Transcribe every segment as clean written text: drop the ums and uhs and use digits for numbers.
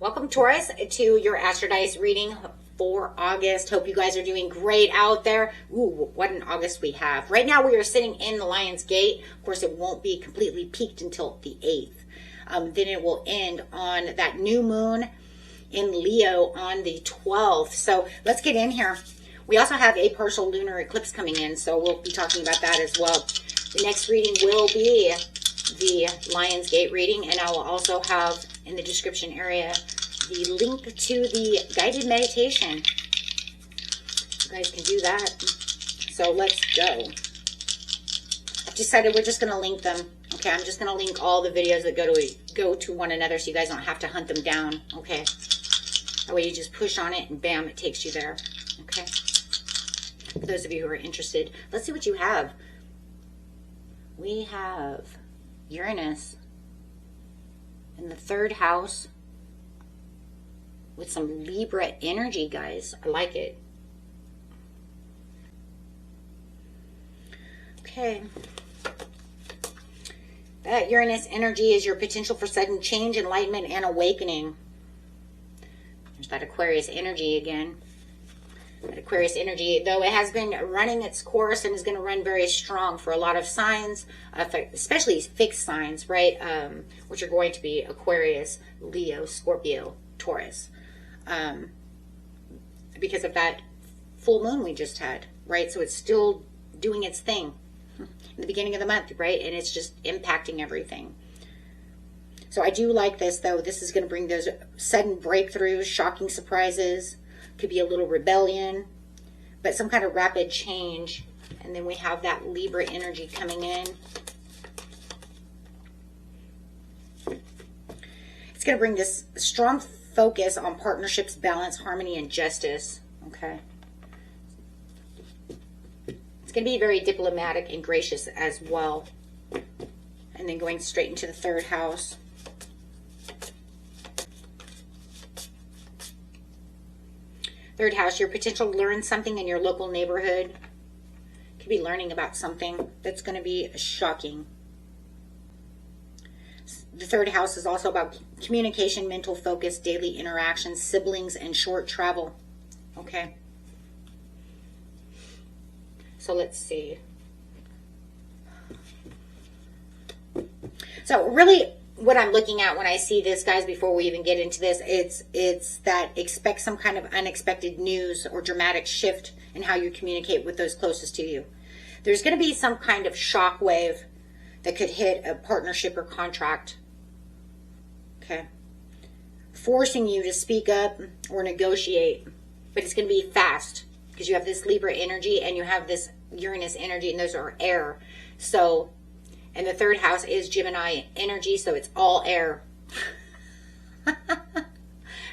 Welcome, Taurus, to your Astrology reading for August. Hope you guys are doing great out there. Ooh, what an August we have. Right now we are sitting in the Lion's Gate. Of course, it won't be completely peaked until the 8th. Then it will end on that new moon in Leo on the 12th. So let's get in here. We also have a partial lunar eclipse coming in, so we'll be talking about that as well. The next reading will be the Lion's Gate reading, and I will also have in the description area the link to the guided meditation. You guys can do that. So let's go. I've decided we're just going to link them. Okay, I'm just going to link all the videos that go to one another so you guys don't have to hunt them down. Okay. That way you just push on it and bam, it takes you there. Okay. For those of you who are interested, let's see what you have. We have Uranus in the 3rd house with some Libra energy, guys. I like it. Okay. That Uranus energy is your potential for sudden change, enlightenment, and awakening. There's that Aquarius energy again. That Aquarius energy, though it has been running its course and is going to run very strong for a lot of signs, especially fixed signs, right? Which are going to be Aquarius, Leo, Scorpio, Taurus. Because of that full moon we just had, right? So it's still doing its thing in the beginning of the month, right? And it's just impacting everything. So I do like this, though. This is going to bring those sudden breakthroughs, shocking surprises. Could be a little rebellion, but some kind of rapid change. And then we have that Libra energy coming in. It's going to bring this strong focus on partnerships, balance, harmony, and justice. Okay. It's going to be very diplomatic and gracious as well. And then going straight into the 3rd house. Third house, your potential to learn something in your local neighborhood. Could be learning about something that's going to be shocking. The 3rd house is also about communication, mental focus, daily interactions, siblings, and short travel. Okay. So let's see. So really, what I'm looking at when I see this, guys, before we even get into this, it's that expect some kind of unexpected news or dramatic shift in how you communicate with those closest to you. There's going to be some kind of shock wave that could hit a partnership or contract. Okay. Forcing you to speak up or negotiate. But it's going to be fast because you have this Libra energy and you have this Uranus energy, and those are air. So, and the 3rd house is Gemini energy, so it's all air.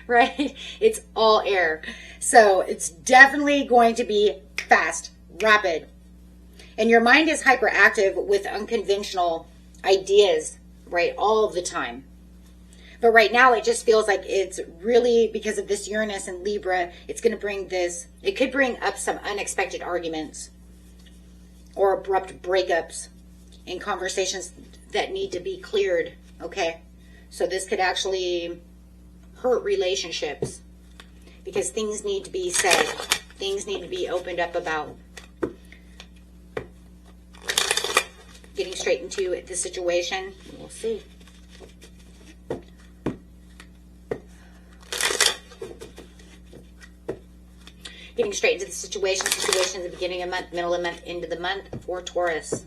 Right? It's all air. So it's definitely going to be fast, rapid. And your mind is hyperactive with unconventional ideas, right? All of the time. But right now it just feels like it's really, because of this Uranus and Libra, it's going to bring this, it could bring up some unexpected arguments or abrupt breakups in conversations that need to be cleared, okay? So this could actually hurt relationships because things need to be said. Things need to be opened up about. Getting straight into the situation, we'll see. Getting straight into the situation at the beginning of the month, middle of the month, end of the month for Taurus.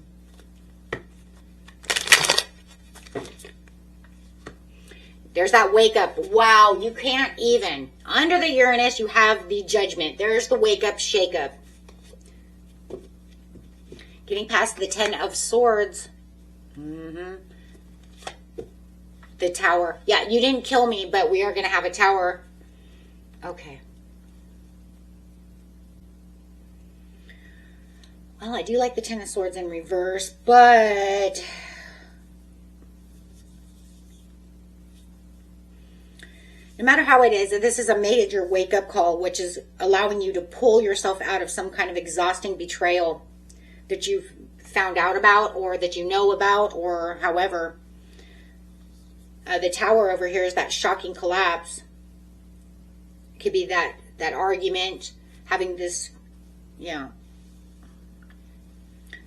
There's that wake up. Wow, you can't even. Under the Uranus, you have the Judgment. There's the wake up, shake up. Getting past the 10 of Swords. The Tower. Yeah, you didn't kill me, but we are going to have a tower. Okay. Well, I do like the 10 of Swords in reverse, but no matter how it is, this is a major wake-up call, which is allowing you to pull yourself out of some kind of exhausting betrayal that you've found out about or that you know about or however. The Tower over here is that shocking collapse. Could be that argument, having this, yeah,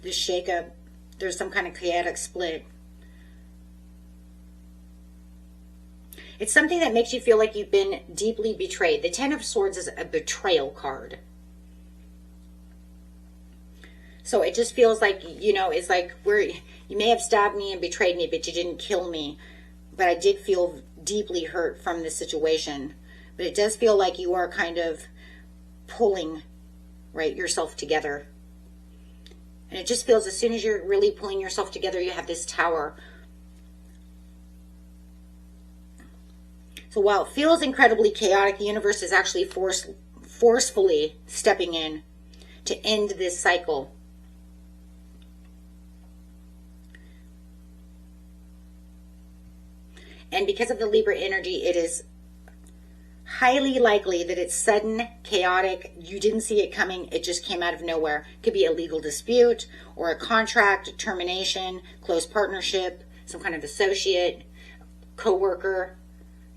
this shakeup. There's some kind of chaotic split. It's something that makes you feel like you've been deeply betrayed. The Ten of Swords is a betrayal card. So it just feels like, you know, it's like you may have stabbed me and betrayed me, but you didn't kill me. But I did feel deeply hurt from this situation. But it does feel like you are kind of pulling, right, yourself together. And it just feels as soon as you're really pulling yourself together, you have this Tower. So while it feels incredibly chaotic, the universe is actually forcefully stepping in to end this cycle. And because of the Libra energy, it is highly likely that it's sudden, chaotic, you didn't see it coming, it just came out of nowhere. It could be a legal dispute or a contract, termination, close partnership, some kind of associate, co-worker,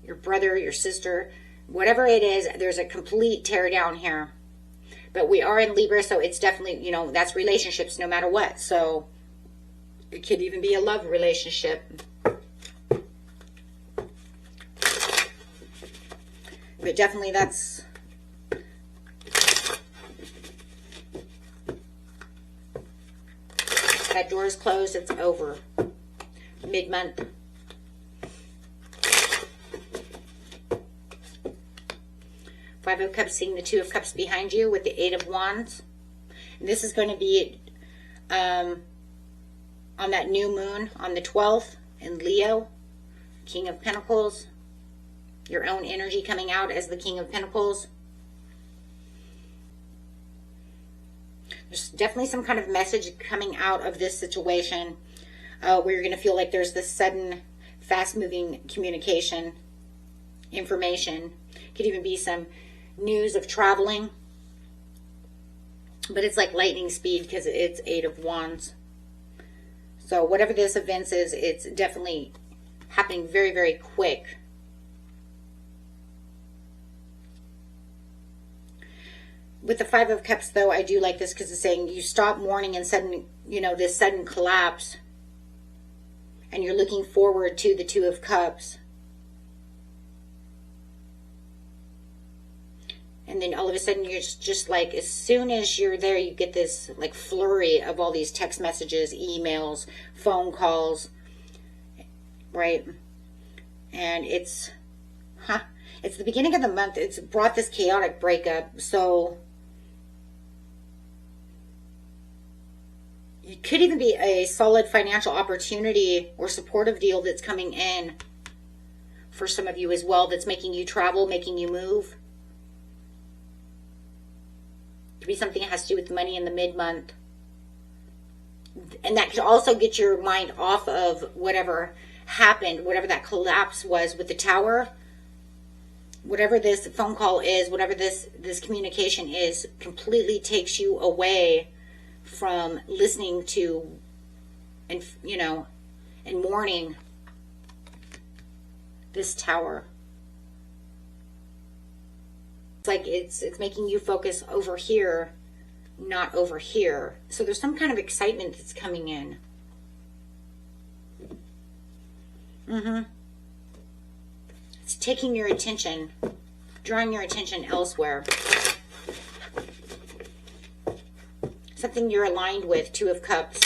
your brother, your sister, whatever it is, there's a complete tear down here. But we are in Libra, so it's definitely, you know, that's relationships no matter what. So it could even be a love relationship. But definitely that's that door is closed, it's over. Mid-month. Five of Cups, seeing the Two of Cups behind you with the Eight of Wands. And this is going to be on that new moon on the 12th in Leo, King of Pentacles. Your own energy coming out as the King of Pentacles. There's definitely some kind of message coming out of this situation where you're going to feel like there's this sudden, fast-moving communication, information. Could even be some news of traveling. But it's like lightning speed because it's Eight of Wands. So whatever this event is, it's definitely happening very, very quick. With the Five of Cups, though, I do like this because it's saying you stop mourning and sudden, you know, this sudden collapse. And you're looking forward to the Two of Cups. And then all of a sudden you're just like, as soon as you're there, you get this like flurry of all these text messages, emails, phone calls, right? And it's the beginning of the month. It's brought this chaotic breakup. So it could even be a solid financial opportunity or supportive deal that's coming in for some of you as well, that's making you travel, making you move. Be something that has to do with money in the mid-month. And that could also get your mind off of whatever happened, whatever that collapse was with the Tower. Whatever this phone call is, whatever this communication is, completely takes you away from listening to and, you know, and mourning this Tower. Like it's making you focus over here, not over here. So there's some kind of excitement that's coming in. It's taking your attention, drawing your attention elsewhere. Something you're aligned with, Two of Cups.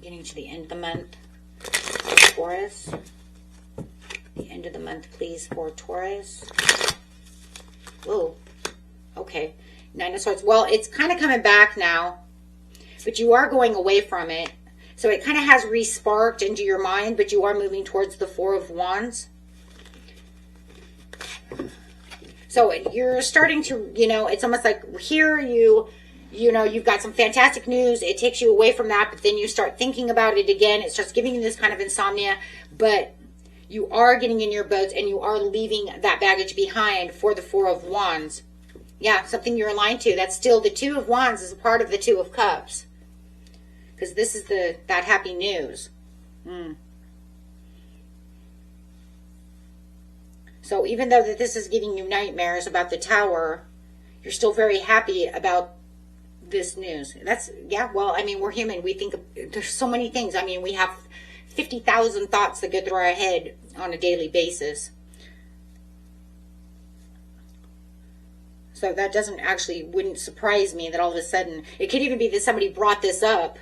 Getting to the end of the month. Taurus. The end of the month, please, for Taurus. Whoa. Okay. Nine of Swords. Well, it's kind of coming back now, but you are going away from it. So it kind of has re-sparked into your mind, but you are moving towards the Four of Wands. So you're starting to, you know, it's almost like here you know, you've got some fantastic news. It takes you away from that, but then you start thinking about it again. It starts giving you this kind of insomnia, but you are getting in your boats and you are leaving that baggage behind for the Four of Wands. Yeah, something you're aligned to. That's still the Two of Wands is a part of the Two of Cups. Because this is that happy news. So even though that this is giving you nightmares about the Tower, you're still very happy about this news. That's, yeah, well, I mean, we're human. We think there's so many things. I mean, we have 50,000 thoughts that go through our head on a daily basis. So that wouldn't surprise me that all of a sudden, it could even be that somebody brought this up,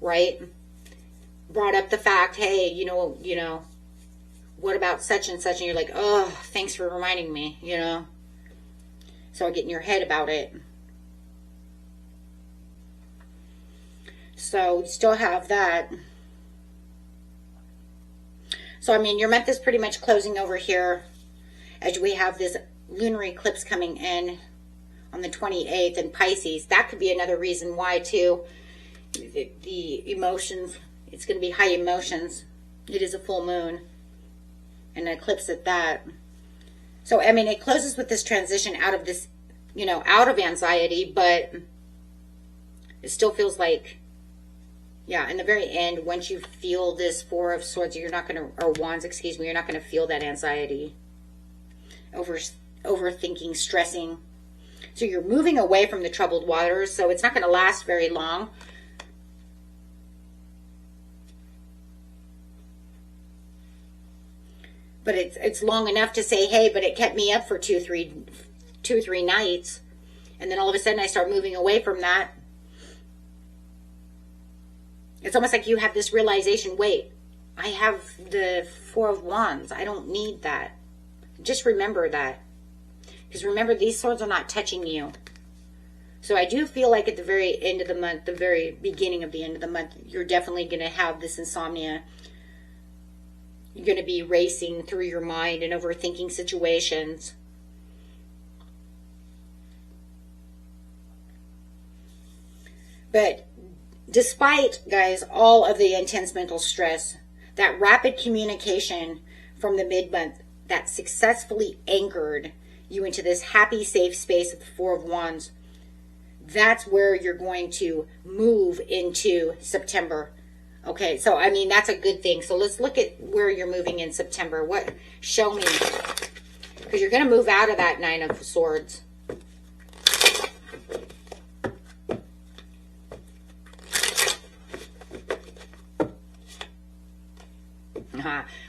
right? Brought up the fact, hey, you know, what about such and such? And you're like, oh, thanks for reminding me, you know. So I get in your head about it. So you still have that. So, I mean, your month is pretty much closing over here as we have this lunar eclipse coming in on the 28th in Pisces. That could be another reason why, too. The emotions, it's going to be high emotions. It is a full moon. An eclipse at that. So, I mean, it closes with this transition out of this, you know, out of anxiety, but it still feels like, yeah, in the very end, once you feel this Four of Swords, you're not going to, or Wands, excuse me, you're not going to feel that anxiety, overthinking, stressing. So you're moving away from the troubled waters, so it's not going to last very long. But it's long enough to say, hey, but it kept me up for two, three nights. And then all of a sudden I start moving away from that. It's almost like you have this realization, wait, I have the Four of Wands. I don't need that. Just remember that. Because remember, these swords are not touching you. So I do feel like at the very end of the month, the very beginning of the end of the month, you're definitely going to have this insomnia. You're going to be racing through your mind and overthinking situations. But despite, guys, all of the intense mental stress, that rapid communication from the mid-month that successfully anchored you into this happy, safe space of the Four of Wands, that's where you're going to move into September. Okay, so, I mean, that's a good thing. So let's look at where you're moving in September. What? Show me. Because you're going to move out of that Nine of Swords.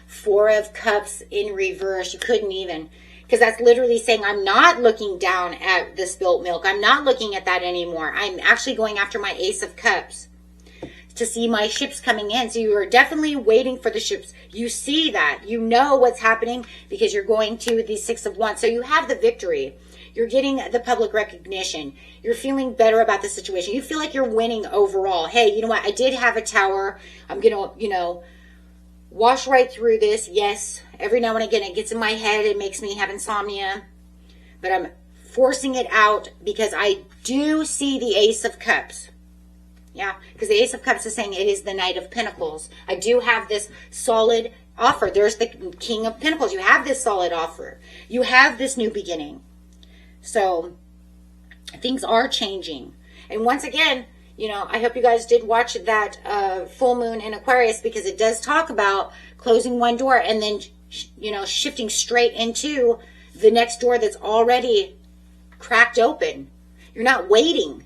Four of Cups in reverse. You couldn't even. Because that's literally saying, I'm not looking down at the spilt milk. I'm not looking at that anymore. I'm actually going after my Ace of Cups to see my ships coming in. So you are definitely waiting for the ships. You see that. You know what's happening because you're going to the Six of Wands. So you have the victory. You're getting the public recognition. You're feeling better about the situation. You feel like you're winning overall. Hey, you know what? I did have a Tower. I'm going to, you know, wash right through this. Yes, every now and again it gets in my head. It makes me have insomnia. But I'm forcing it out because I do see the Ace of Cups. Yeah, because the Ace of Cups is saying it is the Knight of Pentacles. I do have this solid offer. There's the King of Pentacles. You have this solid offer. You have this new beginning. So things are changing. And once again, you know, I hope you guys did watch that full moon in Aquarius, because it does talk about closing one door and then, you know, shifting straight into the next door that's already cracked open. You're not waiting.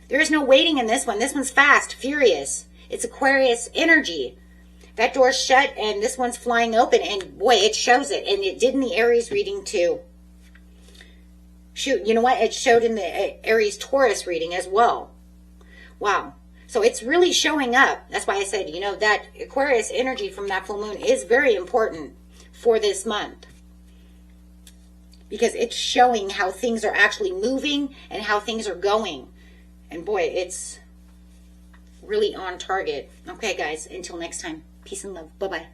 There is no waiting in this one. This one's fast, furious. It's Aquarius energy. That door's shut and this one's flying open. And boy, it shows it. And it did in the Aries reading too. Shoot, you know what? It showed in the Aries Taurus reading as well. Wow. So it's really showing up. That's why I said, you know, that Aquarius energy from that full moon is very important for this month. Because it's showing how things are actually moving and how things are going. And boy, it's really on target. Okay, guys, until next time. Peace and love. Bye-bye.